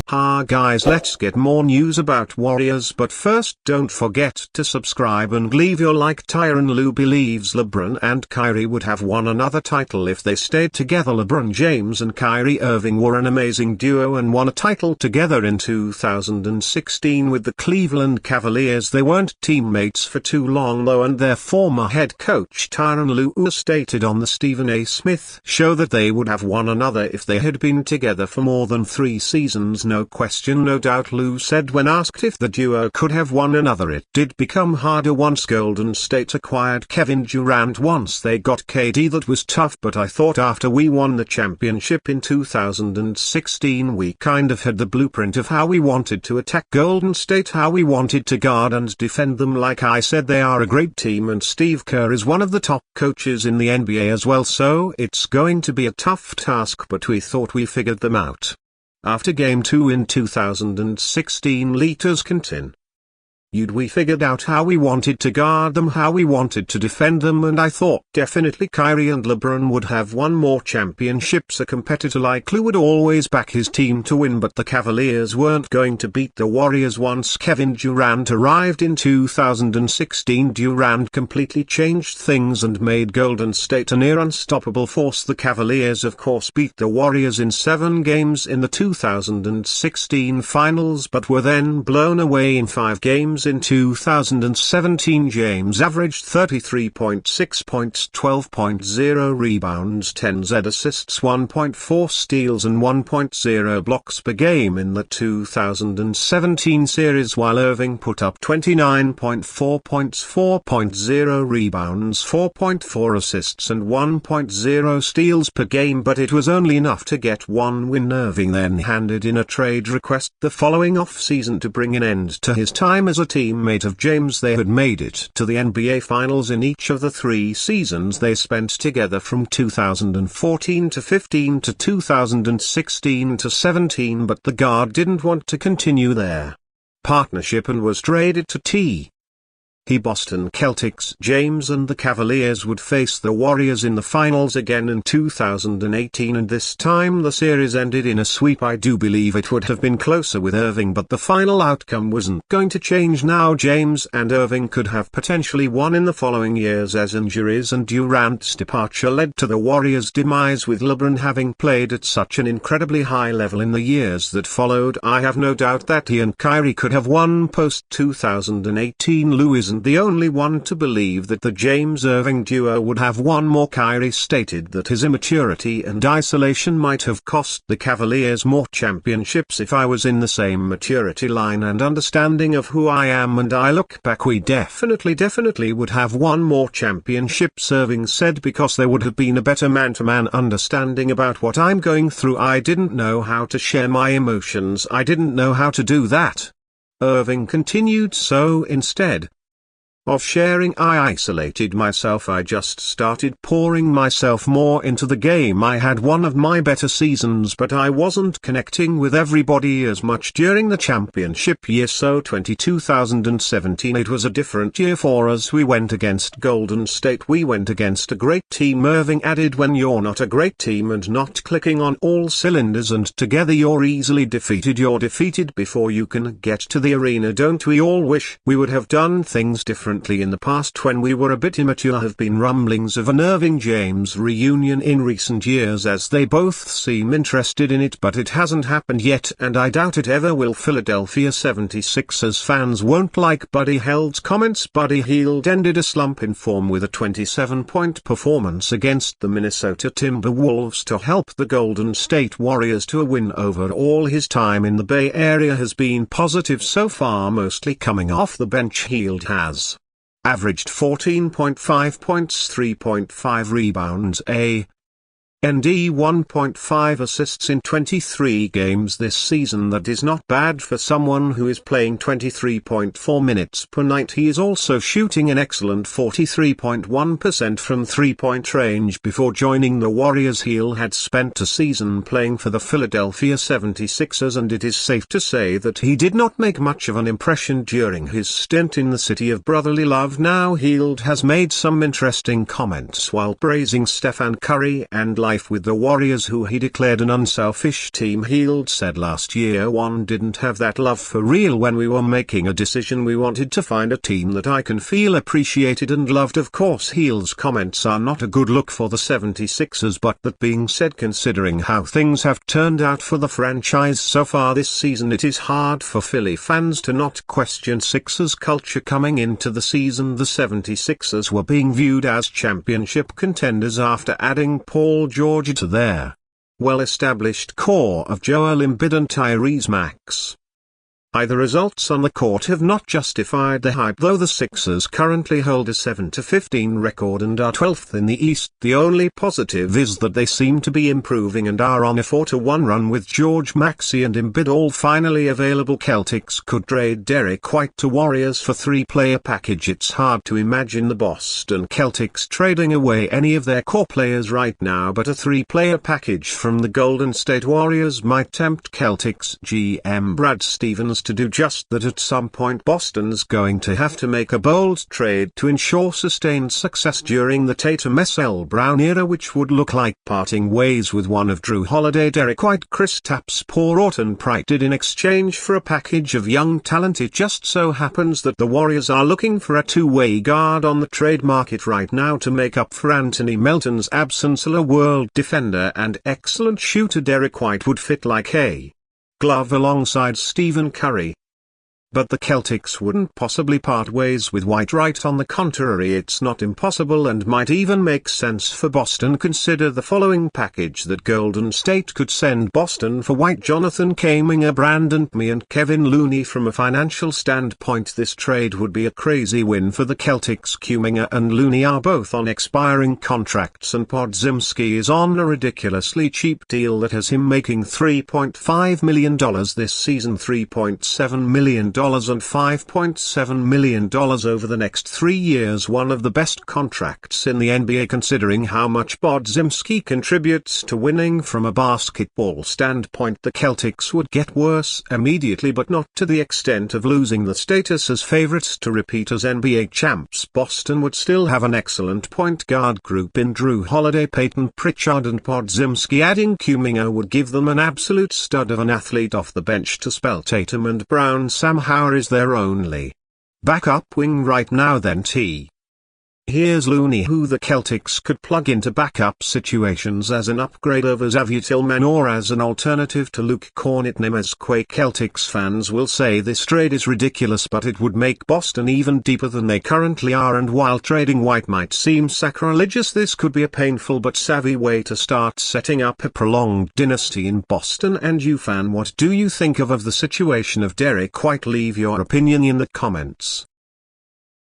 Ha guys, let's get more news about Warriors, but first don't forget to subscribe and leave your like. Tyronn Lue believes LeBron and Kyrie would have won another title if they stayed together. LeBron James and Kyrie Irving were an amazing duo and won a title together in 2016 with the Cleveland Cavaliers. They weren't teammates for too long though, and their former head coach Tyronn Lue stated on the Stephen A. Smith show that they would have won another if they had been together for more than 3 seasons. No question, no doubt, Lue said when asked if the duo could have won another. It did become harder once Golden State acquired Kevin Durant. Once they got KD, that was tough, but I thought after we won the championship in 2016 we kind of had the blueprint of how we wanted to attack Golden State, how we wanted to guard and defend them. Like I said, they are a great team and Steve Kerr is one of the top coaches in the NBA as well, so it's going to be a tough task, but we thought we figured them out. After Game 2 in 2016, leaders Quinten we figured out how we wanted to guard them, how we wanted to defend them, and I thought definitely Kyrie and LeBron would have won more championships. A competitor like Lue would always back his team to win, but the Cavaliers weren't going to beat the Warriors. Once Kevin Durant arrived in 2016, Durant completely changed things and made Golden State a near unstoppable force. The Cavaliers of course beat the Warriors in 7 games in the 2016 finals, but were then blown away in 5 games. In 2017, James averaged 33.6 points, 12.0 rebounds, 10 assists, 1.4 steals and 1.0 blocks per game in the 2017 series, while Irving put up 29.4 points, 4.0 rebounds, 4.4 assists and 1.0 steals per game, but it was only enough to get 1 win. Irving then handed in a trade request the following off-season to bring an end to his time as a teammate of James. They had made it to the NBA Finals in each of the 3 seasons they spent together from 2014 to 15 to 2016 to 17, but the guard didn't want to continue their partnership and was traded to Boston Celtics. James and the Cavaliers would face the Warriors in the finals again in 2018, and this time the series ended in a sweep. I do believe it would have been closer with Irving, but the final outcome wasn't going to change now. James and Irving could have potentially won in the following years as injuries and Durant's departure led to the Warriors' demise, with LeBron having played at such an incredibly high level in the years that followed. I have no doubt that he and Kyrie could have won post-2018. Lue isn't the only one to believe that the James-Irving duo would have won more. Kyrie stated that his immaturity and isolation might have cost the Cavaliers more championships. If I was in the same maturity line and understanding of who I am and I look back, we definitely would have won more championships, Irving said, because there would have been a better man-to-man understanding about what I'm going through. I didn't know how to share my emotions, I didn't know how to do that. Irving continued, so instead of sharing, I isolated myself. I just started pouring myself more into the game. I had one of my better seasons, but I wasn't connecting with everybody as much during the championship year. So 2017, it was a different year for us. We went against Golden State. We went against a great team. Irving added, when you're not a great team and not clicking on all cylinders and together, you're easily defeated. You're defeated before you can get to the arena. Don't we all wish we would have done things differently in the past when we were a bit immature? Have been rumblings of an Irving-James reunion in recent years, as they both seem interested in it, but it hasn't happened yet and I doubt it ever will. Philadelphia 76ers fans won't like Buddy Hield's comments. Buddy Hield ended a slump in form with a 27-point performance against the Minnesota Timberwolves to help the Golden State Warriors to a win. Overall, his time in the Bay Area has been positive so far, mostly coming off the bench. Hield has averaged 14.5 points, 3.5 rebounds, and 1.5 assists in 23 games this season. That is not bad for someone who is playing 23.4 minutes per night. He is also shooting an excellent 43.1% from three-point range. Before joining the Warriors, Hield had spent a season playing for the Philadelphia 76ers, and it is safe to say that he did not make much of an impression during his stint in the city of brotherly love. Now Hield has made some interesting comments while praising Stephen Curry and life with the Warriors, who he declared an unselfish team. Hield said last year, "One didn't have that love for real when we were making a decision. We wanted to find a team that I can feel appreciated and loved." Of course, Hield's comments are not a good look for the 76ers, but that being said, considering how things have turned out for the franchise so far this season, it is hard for Philly fans to not question Sixers culture. Coming into the season, the 76ers were being viewed as championship contenders after adding Paul George to their well-established core of Joel Embiid and Tyrese Maxey. The results on the court have not justified the hype, though the Sixers currently hold a 7-15 record and are 12th in the East. The only positive is that they seem to be improving and are on a 4-1 run with George, Maxey and Embiid all finally available. Celtics could trade Derrick White to Warriors for 3-player package. It's hard to imagine the Boston Celtics trading away any of their core players right now, but a 3-player package from the Golden State Warriors might tempt Celtics GM Brad Stevens to do just that. At some point, Boston's going to have to make a bold trade to ensure sustained success during the Tatum-SL Brown era, which would look like parting ways with one of Drew Holiday, Derrick White, Kristaps Porzingis and Pritchard in exchange for a package of young talent. It just so happens that the Warriors are looking for a two-way guard on the trade market right now to make up for Anthony Melton's absence. A world defender and excellent shooter, Derrick White would fit like a glove alongside Stephen Curry. But the Celtics wouldn't possibly part ways with White. Right on the contrary, it's not impossible and might even make sense for Boston. Consider the following package that Golden State could send Boston for White: Jonathan Kuminga, Brandon Ingram and Kevin Looney. From a financial standpoint, this trade would be a crazy win for the Celtics. Kuminga and Looney are both on expiring contracts and Podziemski is on a ridiculously cheap deal that has him making $3.5 million this season, $3.7 million and $5.7 million over the next 3 years. One of the best contracts in the NBA considering how much Podziemski contributes to winning. From a basketball standpoint, the Celtics would get worse immediately, but not to the extent of losing the status as favorites to repeat as NBA champs. Boston would still have an excellent point guard group in Drew Holiday, Peyton Pritchard and Podziemski. Adding Kuminga would give them an absolute stud of an athlete off the bench to spell Tatum and Brown. Sam Howard is their only backup wing right now. Then here's Looney, who the Celtics could plug into backup situations as an upgrade over Xavier Tillman or as an alternative to Luke Kornet. Nemesque. Celtics fans will say this trade is ridiculous, but it would make Boston even deeper than they currently are, and while trading White might seem sacrilegious, this could be a painful but savvy way to start setting up a prolonged dynasty in Boston. And you fan, what do you think of the situation of Derrick White? Leave your opinion in the comments.